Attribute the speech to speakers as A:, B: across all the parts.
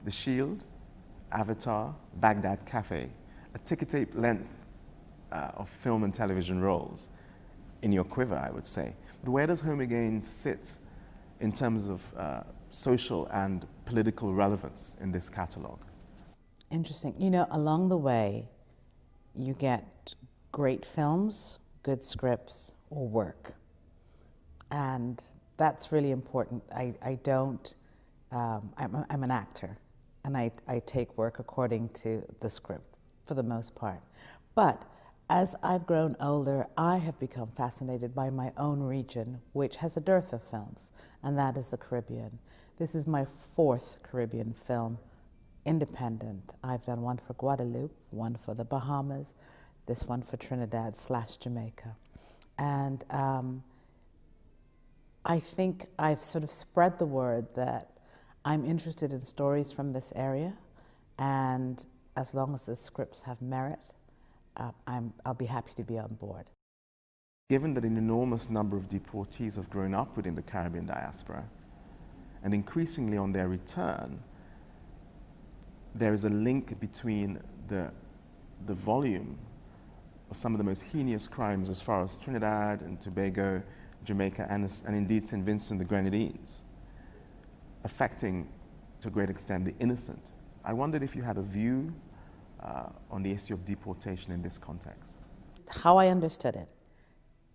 A: The Shield, Avatar, Baghdad Cafe, a ticker-tape length of film and television roles in your quiver, I would say. But where does Home Again sit in terms of social and political relevance in this catalogue?
B: Interesting. You know, along the way, you get great films, good scripts, or work. And that's really important. I'm an actor, and I take work according to the script for the most part. But as I've grown older, I have become fascinated by my own region, which has a dearth of films, and that is the Caribbean. This is my 4th Caribbean film, independent. I've done one for Guadeloupe, one for the Bahamas, this one for Trinidad/Jamaica. And I think I've sort of spread the word that I'm interested in stories from this area, and as long as the scripts have merit, I'll be happy to be on board.
A: Given that an enormous number of deportees have grown up within the Caribbean diaspora, and increasingly on their return, there is a link between the volume of some of the most heinous crimes as far as Trinidad and Tobago, Jamaica, and indeed St. Vincent the Grenadines, affecting to a great extent the innocent. I wondered if you had a view on the issue of deportation in this context.
B: How I understood it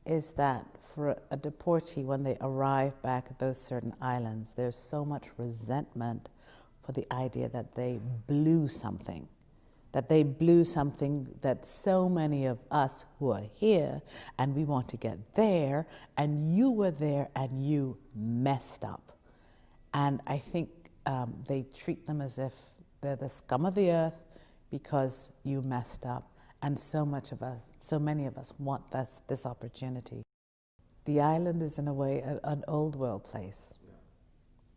B: is that for a deportee, when they arrive back at those certain islands, there's so much resentment for the idea that they blew something, that so many of us who are here and we want to get there, and you were there and you messed up. And I think they treat them as if they're the scum of the earth because you messed up. And so many of us want this opportunity. The island is in a way an old world place. Yeah.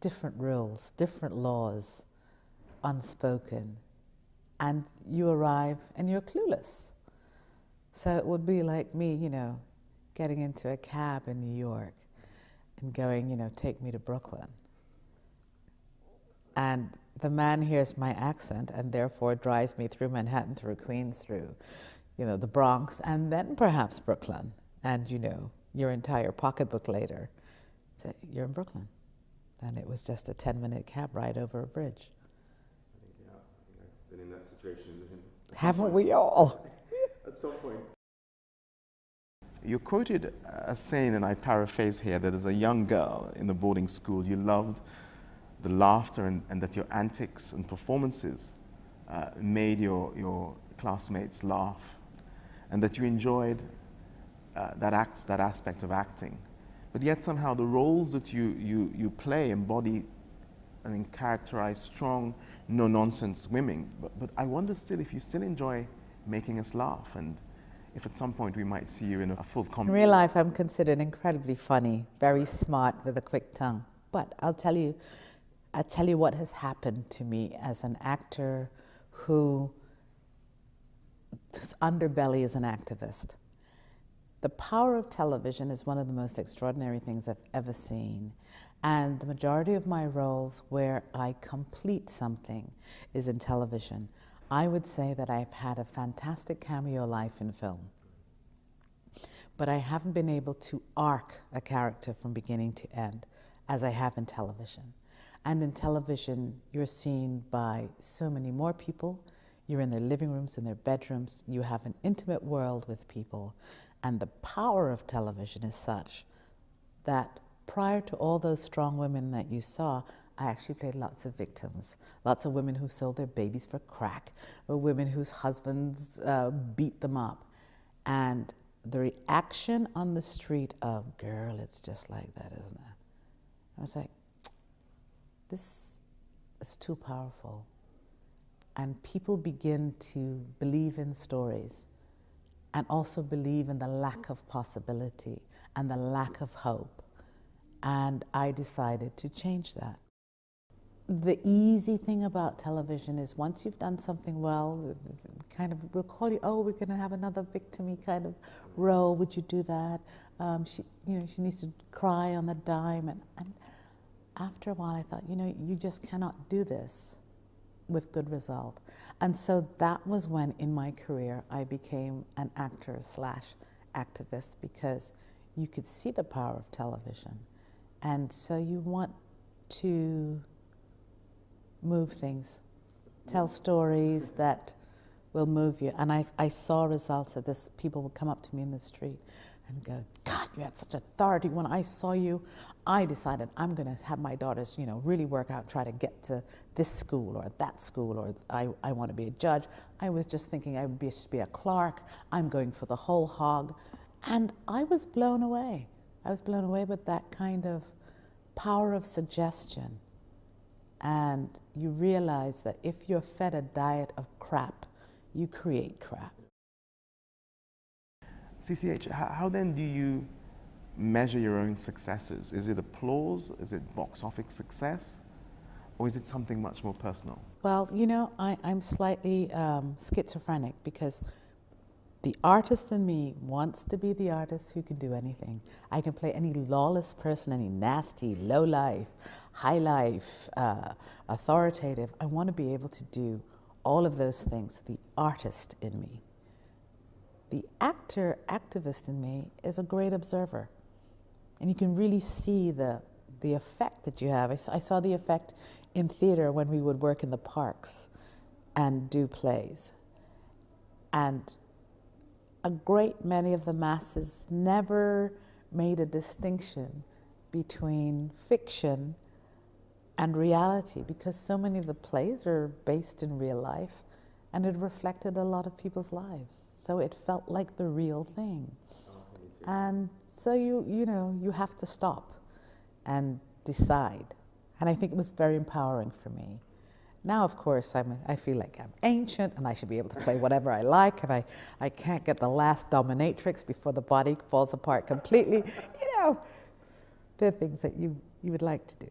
B: Different rules, different laws, unspoken. And you arrive and you're clueless. So it would be like me, you know, getting into a cab in New York and going, you know, take me to Brooklyn. And the man hears my accent and therefore drives me through Manhattan, through Queens, through, you know, the Bronx, and then perhaps Brooklyn. And, you know, your entire pocketbook later, say, you're in Brooklyn. And it was just a 10-minute cab ride over a bridge.
A: I think I've been in that situation.
B: Haven't we all?
A: At some point. You're quoted as saying, and I paraphrase here, that as a young girl in the boarding school, you loved the laughter and that your antics and performances made your classmates laugh, and that you enjoyed that aspect of acting. But yet somehow the roles that you play embody and characterize strong, no-nonsense women. But I wonder still if you still enjoy making us laugh, and if at some point we might see you in a full comedy.
B: In real life, I'm considered incredibly funny, very smart with a quick tongue. But I'll tell you what has happened to me as an actor whose underbelly is an activist. The power of television is one of the most extraordinary things I've ever seen. And the majority of my roles where I complete something is in television. I would say that I've had a fantastic cameo life in film, but I haven't been able to arc a character from beginning to end as I have in television. And in television, you're seen by so many more people. You're in their living rooms, in their bedrooms. You have an intimate world with people. And the power of television is such that prior to all those strong women that you saw, I actually played lots of victims, lots of women who sold their babies for crack, or women whose husbands beat them up. And the reaction on the street of, girl, it's just like that, isn't it? I was like, this is too powerful. And people begin to believe in stories and also believe in the lack of possibility and the lack of hope. And I decided to change that. The easy thing about television is once you've done something well, we'll call you, oh, we're going to have another victim-y kind of role. Would you do that? She needs to cry on the dime. And after a while, I thought, you just cannot do this with good result. And so that was when in my career I became an actor / activist, because you could see the power of television. And so you want to move things, tell stories that will move you. And I saw results of this. People would come up to me in the street and go, God, you had such authority. When I saw you, I decided I'm going to have my daughters, really work out, try to get to this school or that school, or I want to be a judge. I was just thinking I would be a clerk. I'm going for the whole hog. And I was blown away. I was blown away with that kind of power of suggestion. And you realize that if you're fed a diet of crap, you create crap.
A: CCH, how then do you measure your own successes? Is it applause? Is it box office success? Or is it something much more personal?
B: Well, I'm slightly schizophrenic, because the artist in me wants to be the artist who can do anything. I can play any lawless person, any nasty, low life, high life, authoritative. I want to be able to do all of those things, the artist in me. The activist in me is a great observer. And you can really see the effect that you have. I saw the effect in theater when we would work in the parks and do plays. And a great many of the masses never made a distinction between fiction and reality, because so many of the plays are based in real life, and it reflected a lot of people's lives. So it felt like the real thing. And so you have to stop and decide. And I think it was very empowering for me. Now, of course, I feel like I'm ancient and I should be able to play whatever I like, and I can't get the last dominatrix before the body falls apart completely. They're things that you would like to do.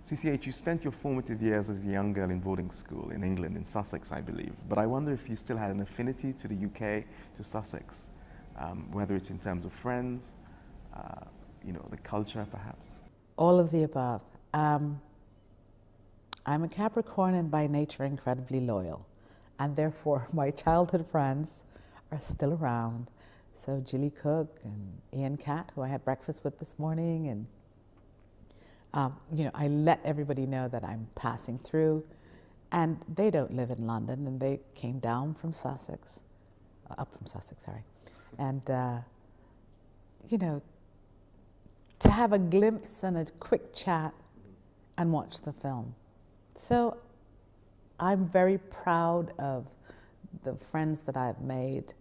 A: CCH, you spent your formative years as a young girl in boarding school in England, in Sussex, I believe. But I wonder if you still had an affinity to the UK, to Sussex, whether it's in terms of friends, the culture, perhaps.
B: All of the above. I'm a Capricorn and by nature incredibly loyal. And therefore, my childhood friends are still around. So Julie Cook and Ian Catt, who I had breakfast with this morning, and I let everybody know that I'm passing through, and they don't live in London, and they came down from Sussex, up from Sussex, sorry, and to have a glimpse and a quick chat and watch the film. So I'm very proud of the friends that I've made,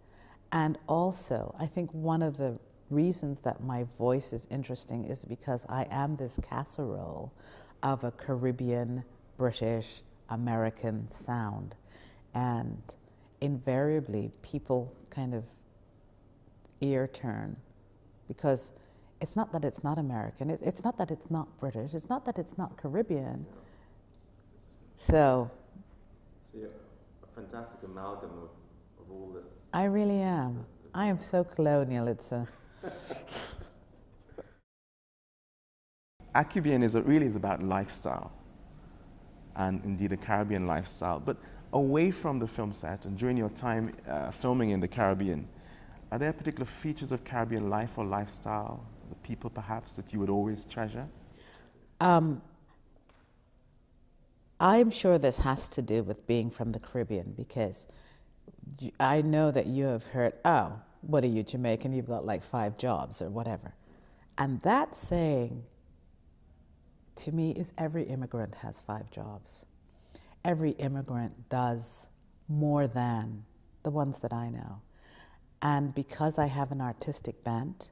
B: and also I think one of the reasons that my voice is interesting is because I am this casserole of a Caribbean, British, American sound. And invariably, people kind of ear turn, because it's not that it's not American, it's not that it's not British, it's not that it's not Caribbean. So
A: you're a fantastic amalgam of all the...
B: I really am. I am so colonial, it's a...
A: ACU really is about lifestyle, and indeed a Caribbean lifestyle. But away from the film set and during your time filming in the Caribbean, are there particular features of Caribbean life or lifestyle, the people perhaps, that you would always treasure?
B: I'm sure this has to do with being from the Caribbean, because I know that you have heard, oh, what are you, Jamaican? You've got like 5 jobs or whatever. And that saying, to me, is every immigrant has 5 jobs. Every immigrant does more than the ones that I know. And because I have an artistic bent,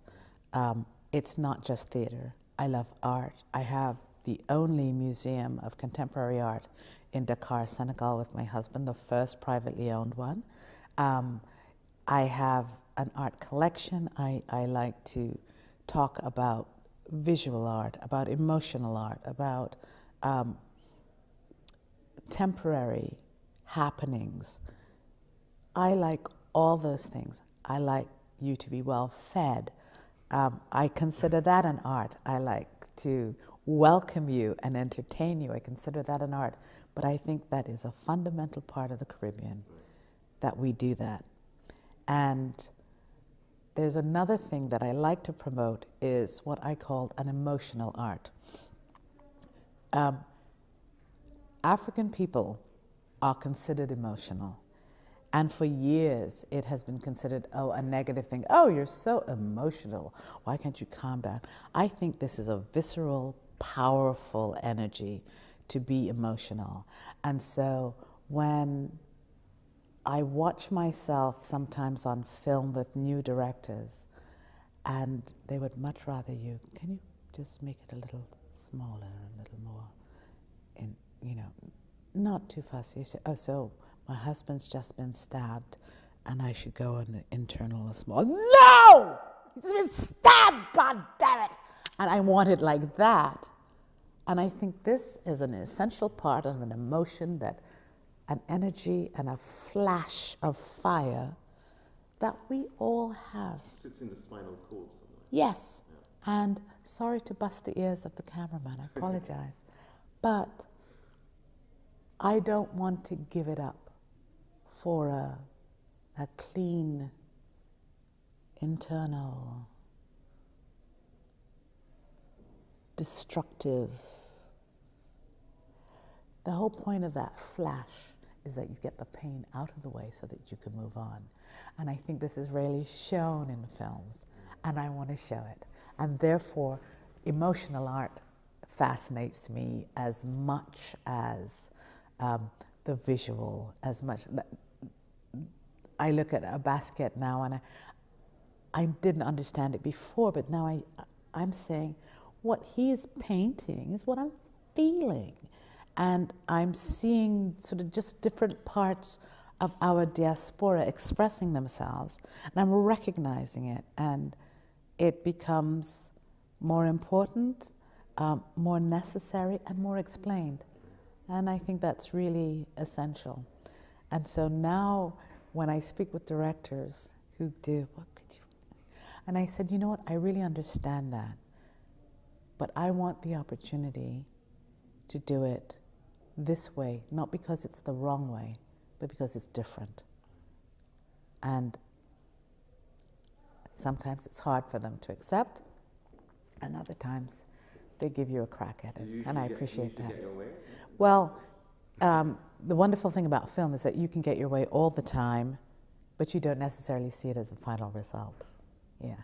B: it's not just theater. I love art. I have the only museum of contemporary art in Dakar, Senegal, with my husband, the first privately owned one. I have an art collection. I like to talk about visual art, about emotional art, about temporary happenings. I like all those things. I like you to be well fed. I consider that an art. I like to welcome you and entertain you. I consider that an art. But I think that is a fundamental part of the Caribbean, that we do that. And there's another thing that I like to promote is what I call an emotional art. African people are considered emotional. And for years, it has been considered, a negative thing. Oh, you're so emotional. Why can't you calm down? I think this is a visceral, powerful energy to be emotional. And so when I watch myself sometimes on film with new directors, and they would much rather can you just make it a little smaller, a little more, not too fussy. So my husband's just been stabbed, and I should go on the internal or small. No! He's just been stabbed, God damn it! And I want it like that. And I think this is an essential part of an emotion, an energy and a flash of fire that we all have.
A: It sits in the spinal cord somewhere.
B: Yes. Yeah. And sorry to bust the ears of the cameraman, I apologize. But I don't want to give it up for a clean, internal, destructive. The whole point of that flash is that you get the pain out of the way so that you can move on. And I think this is rarely shown in films, and I want to show it. And therefore, emotional art fascinates me as much as the visual, as much. I look at a basket now, and I didn't understand it before, but now I'm saying what he is painting is what I'm feeling. And I'm seeing sort of just different parts of our diaspora expressing themselves, and I'm recognizing it, and it becomes more important, more necessary, and more explained. And I think that's really essential. And so now, when I speak with directors who do, and I said, you know what, I really understand that, but I want the opportunity to do it this way, not because it's the wrong way, but because it's different. And sometimes it's hard for them to accept, and other times they give you a crack at it, and I appreciate that.
A: Get your way?
B: Well, the wonderful thing about film is that you can get your way all the time, but you don't necessarily see it as a final result. Yeah.